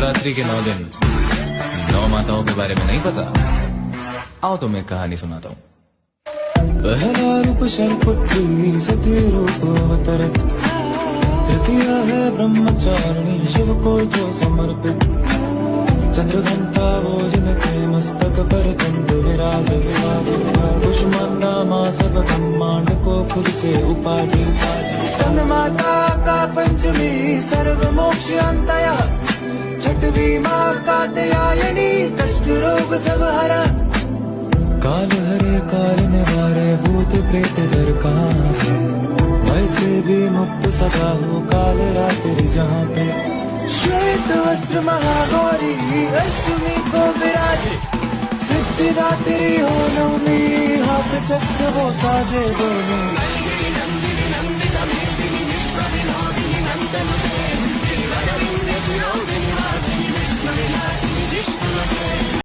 शिवरात्रि के 9 दिन 9 माताओं के बारे में नहीं पता? आओ तो मैं कहानी सुनाता हूँ। पहला रूप शैलपुत्री सती रूप अवतरित, तृतीया है ब्रह्मचारिणी शिव को जो समर्पित, चंद्रघंटा वो जिनके मस्तक पर चंद्र विराज दुश्मन माँ सब ब्रह्मांड को खुद से उपाधि, स्कंद माता का पंचमी सर्व मोक्ष अंतया, छठवी माँ कात्यायनी कष्ट रोग सब हरा, काल हरे काल निवारे भूत प्रेत डर कहाँ है, भय से भी मुक्त सदा हो काल रात्रि जहाँ पे, श्वेत वस्त्र महागौरी अष्टमी को विराजे, सिद्धिदात्री हो नवमी हाथ चक्र वो साजे बोले।